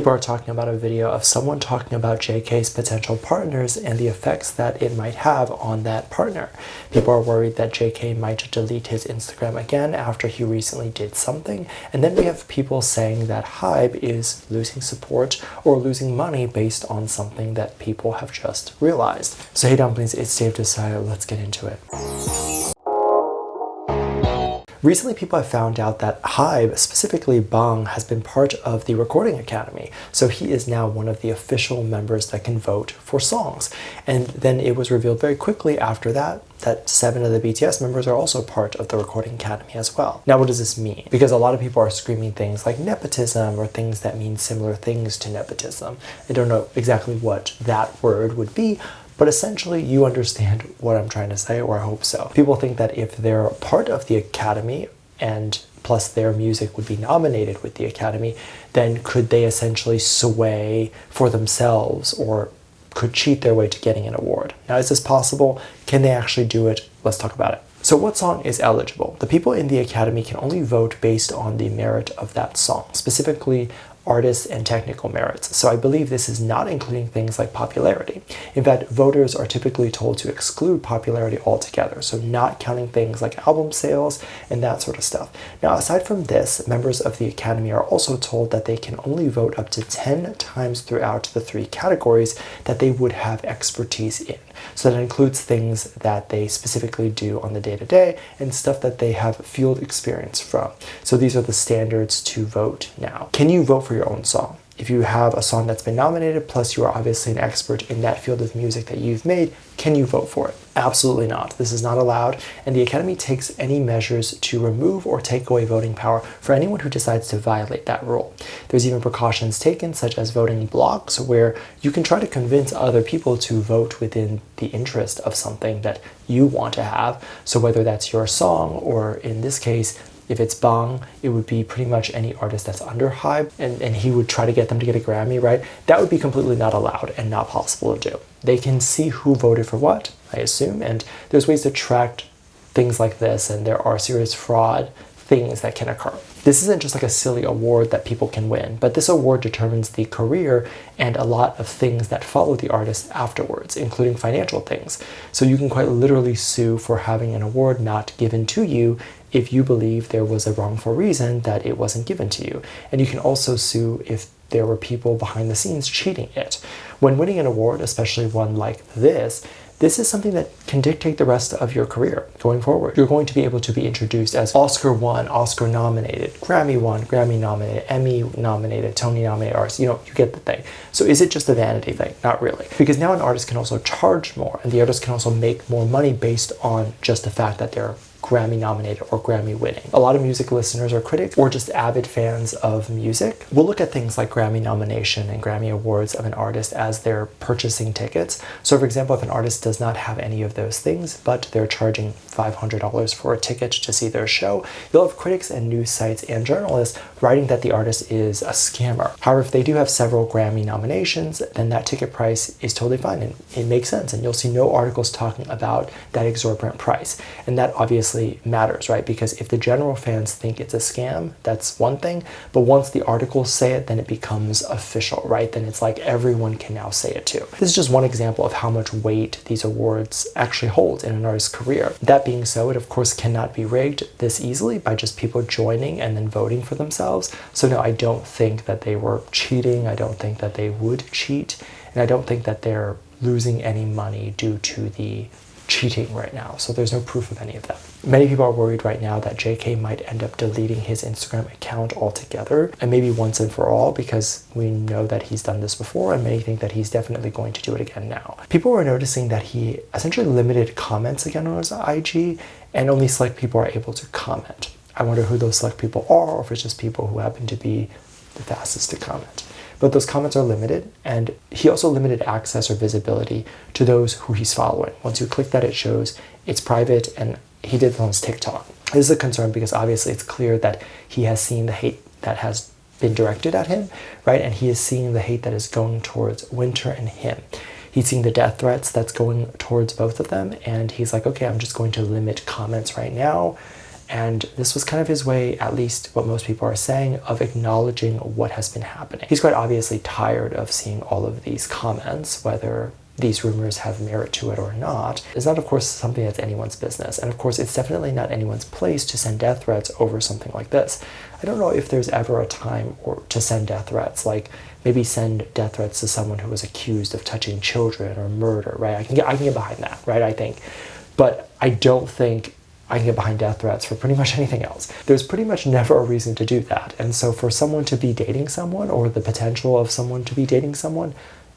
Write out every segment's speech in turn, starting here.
People are talking about a video of someone talking about JK's potential partners and the effects that it might have on that partner. People are worried that JK might delete his Instagram again after he recently did something. And then we have people saying that HYBE is losing support or losing money based on something that people have just realized. So hey dumplings, it's Dave Disci. Let's get into it. Recently, people have found out that HYBE, specifically Bang, has been part of the Recording Academy. So he is now one of the official members that can vote for songs. And then it was revealed very quickly after that 7 of the BTS members are also part of the Recording Academy as well. Now, what does this mean? Because a lot of people are screaming things like nepotism or things that mean similar things to nepotism. I don't know exactly what that word would be, but essentially, you understand what I'm trying to say, or I hope so. People think that if they're part of the Academy and plus their music would be nominated with the Academy, then could they essentially sway for themselves or could cheat their way to getting an award? Now, is this possible? Can they actually do it? Let's talk about it. So what song is eligible? The people in the Academy can only vote based on the merit of that song, specifically artists and technical merits. So I believe this is not including things like popularity. In fact, voters are typically told to exclude popularity altogether, so not counting things like album sales and that sort of stuff. Now, aside from this, members of the Academy are also told that they can only vote up to 10 times throughout the 3 categories that they would have expertise in. So that includes things that they specifically do on the day-to-day and stuff that they have field experience from. So these are the standards to vote now. Can you vote for your own song? If you have a song that's been nominated, plus you are obviously an expert in that field of music that you've made, can you vote for it? Absolutely not. This is not allowed, and the Academy takes any measures to remove or take away voting power for anyone who decides to violate that rule. There's even precautions taken, such as voting blocks, where you can try to convince other people to vote within the interest of something that you want to have. So whether that's your song, or in this case, if it's Bang, it would be pretty much any artist that's under HYBE, and he would try to get them to get a Grammy, right? That would be completely not allowed and not possible to do. They can see who voted for what, I assume, and there's ways to track things like this, and there are serious fraud things that can occur. This isn't just like a silly award that people can win, but this award determines the career and a lot of things that follow the artist afterwards, including financial things. So you can quite literally sue for having an award not given to you if you believe there was a wrongful reason that it wasn't given to you. And you can also sue if there were people behind the scenes cheating it. When winning an award, especially one like this is something that can dictate the rest of your career going forward. You're going to be able to be introduced as Oscar won, Oscar nominated, Grammy won, Grammy nominated, Emmy nominated, Tony nominated artist. You get the thing. So is it just a vanity thing? Not really. Because now an artist can also charge more, and the artist can also make more money based on just the fact that they're Grammy nominated or Grammy winning. A lot of music listeners or critics or just avid fans of music will look at things like Grammy nomination and Grammy awards of an artist as they're purchasing tickets. So for example, if an artist does not have any of those things, but they're charging $500 for a ticket to see their show, you'll have critics and news sites and journalists writing that the artist is a scammer. However, if they do have several Grammy nominations, then that ticket price is totally fine and it makes sense. And you'll see no articles talking about that exorbitant price. And that obviously matters, right? Because if the general fans think it's a scam, that's one thing. But once the articles say it, then it becomes official, right? Then it's like everyone can now say it too. This is just one example of how much weight these awards actually hold in an artist's career. That being so, it of course cannot be rigged this easily by just people joining and then voting for themselves. So no, I don't think that they were cheating. I don't think that they would cheat. And I don't think that they're losing any money due to the cheating right now. So there's no proof of any of that. Many people are worried right now that JK might end up deleting his Instagram account altogether, and maybe once and for all, because we know that he's done this before, and many think that he's definitely going to do it again now. People were noticing that he essentially limited comments again on his IG, and only select people are able to comment. I wonder who those select people are, or if it's just people who happen to be the fastest to comment. But those comments are limited, and he also limited access or visibility to those who he's following. Once you click that, it shows it's private, and he did it on his TikTok. This is a concern because obviously it's clear that he has seen the hate that has been directed at him, right? And he is seeing the hate that is going towards Winter and him. He's seeing the death threats that's going towards both of them, and he's like, okay, I'm just going to limit comments right now. And this was kind of his way, at least what most people are saying, of acknowledging what has been happening. He's quite obviously tired of seeing all of these comments, whether these rumors have merit to it or not. It's not, of course, something that's anyone's business. And of course, it's definitely not anyone's place to send death threats over something like this. I don't know if there's ever a time to send death threats, like maybe send death threats to someone who was accused of touching children or murder, right? I can get behind that, right? I think. But I don't think I can get behind death threats for pretty much anything else. There's pretty much never a reason to do that. And so for someone to be dating someone, or the potential of someone to be dating someone,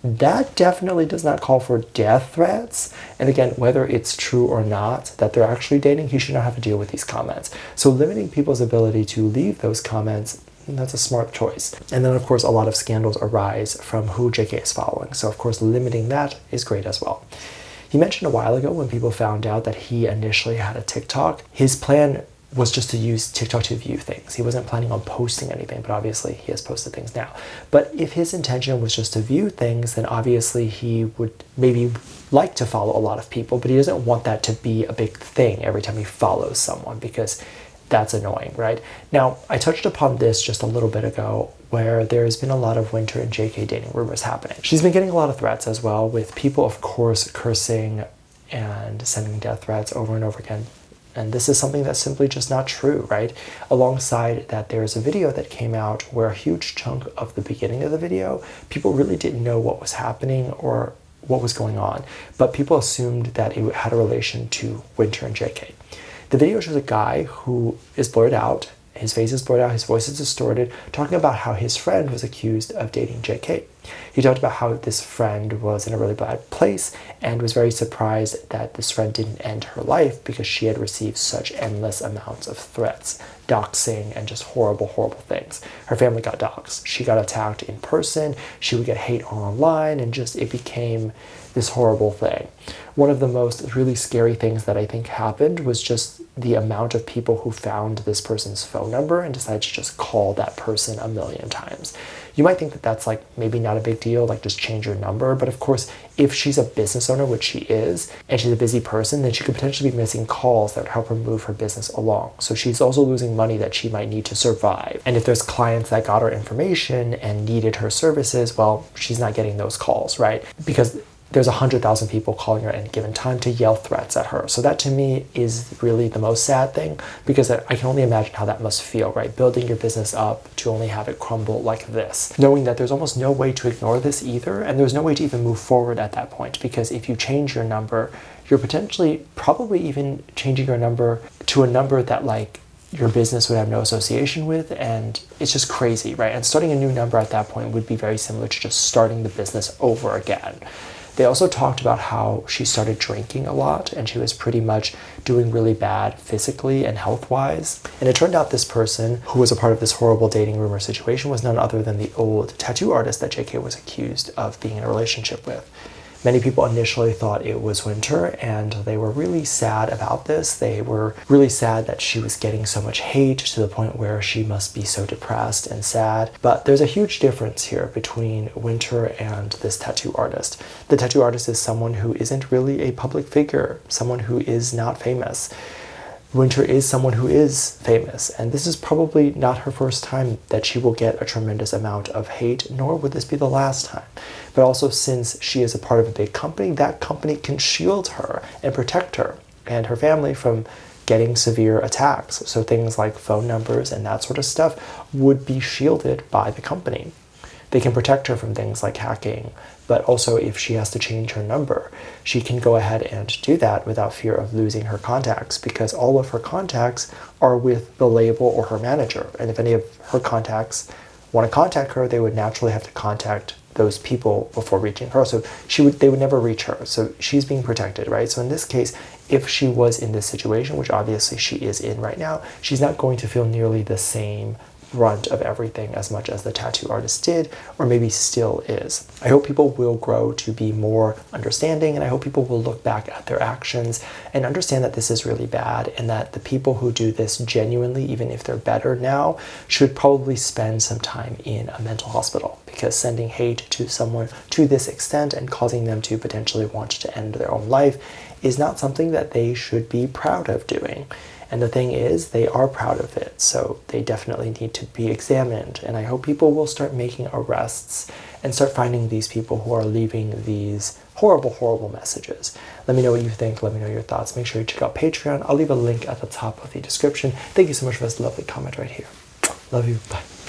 that definitely does not call for death threats. And again, whether it's true or not that they're actually dating, he should not have to deal with these comments. So limiting people's ability to leave those comments, that's a smart choice. And then of course, a lot of scandals arise from who JK is following. So of course, limiting that is great as well. He mentioned a while ago when people found out that he initially had a TikTok, his plan was just to use TikTok to view things. He wasn't planning on posting anything, but obviously he has posted things now. But if his intention was just to view things, then obviously he would maybe like to follow a lot of people, but he doesn't want that to be a big thing every time he follows someone, because that's annoying, right? Now, I touched upon this just a little bit ago, where there's been a lot of Winter and JK dating rumors happening. She's been getting a lot of threats as well, with people, of course, cursing and sending death threats over and over again. And this is something that's simply just not true, right? Alongside that, there's a video that came out where a huge chunk of the beginning of the video, people really didn't know what was happening or what was going on, but people assumed that it had a relation to Winter and JK. The video shows a guy who is blurred out, his face is blurred out, his voice is distorted, talking about how his friend was accused of dating JK. He talked about how this friend was in a really bad place and was very surprised that this friend didn't end her life because she had received such endless amounts of threats, doxing, and just horrible, horrible things. Her family got doxed. She got attacked in person. She would get hate online, and just it became this horrible thing. One of the most really scary things that I think happened was just the amount of people who found this person's phone number and decided to just call that person a million times. You might think that that's like maybe not a big deal, like just change your number. But of course, if she's a business owner, which she is, and she's a busy person, then she could potentially be missing calls that would help her move her business along. So she's also losing money that she might need to survive. And if there's clients that got her information and needed her services, well, she's not getting those calls, right? Because there's 100,000 people calling her at any given time to yell threats at her. So that to me is really the most sad thing, because I can only imagine how that must feel, right? Building your business up to only have it crumble like this. Knowing that there's almost no way to ignore this either, and there's no way to even move forward at that point, because if you change your number, you're potentially probably even changing your number to a number that like your business would have no association with, and it's just crazy, right? And starting a new number at that point would be very similar to just starting the business over again. They also talked about how she started drinking a lot and she was pretty much doing really bad physically and health-wise. And it turned out this person who was a part of this horrible dating rumor situation was none other than the old tattoo artist that JK was accused of being in a relationship with. Many people initially thought it was Winter, and they were really sad about this. They were really sad that she was getting so much hate to the point where she must be so depressed and sad. But there's a huge difference here between Winter and this tattoo artist. The tattoo artist is someone who isn't really a public figure, someone who is not famous. Winter is someone who is famous, and this is probably not her first time that she will get a tremendous amount of hate, nor would this be the last time. But also, since she is a part of a big company, that company can shield her and protect her and her family from getting severe attacks. So things like phone numbers and that sort of stuff would be shielded by the company. They can protect her from things like hacking, but also if she has to change her number, she can go ahead and do that without fear of losing her contacts, because all of her contacts are with the label or her manager. And if any of her contacts want to contact her, they would naturally have to contact those people before reaching her. So they would never reach her. So she's being protected, right? So in this case, if she was in this situation, which obviously she is in right now, she's not going to feel nearly the same brunt of everything as much as the tattoo artist did, or maybe still is. I hope people will grow to be more understanding, and I hope people will look back at their actions and understand that this is really bad, and that the people who do this genuinely, even if they're better now, should probably spend some time in a mental hospital, because sending hate to someone to this extent and causing them to potentially want to end their own life is not something that they should be proud of doing. And the thing is, they are proud of it, so they definitely need to be examined. And I hope people will start making arrests and start finding these people who are leaving these horrible, horrible messages. Let me know what you think. Let me know your thoughts. Make sure you check out Patreon. I'll leave a link at the top of the description. Thank you so much for this lovely comment right here. Love you. Bye.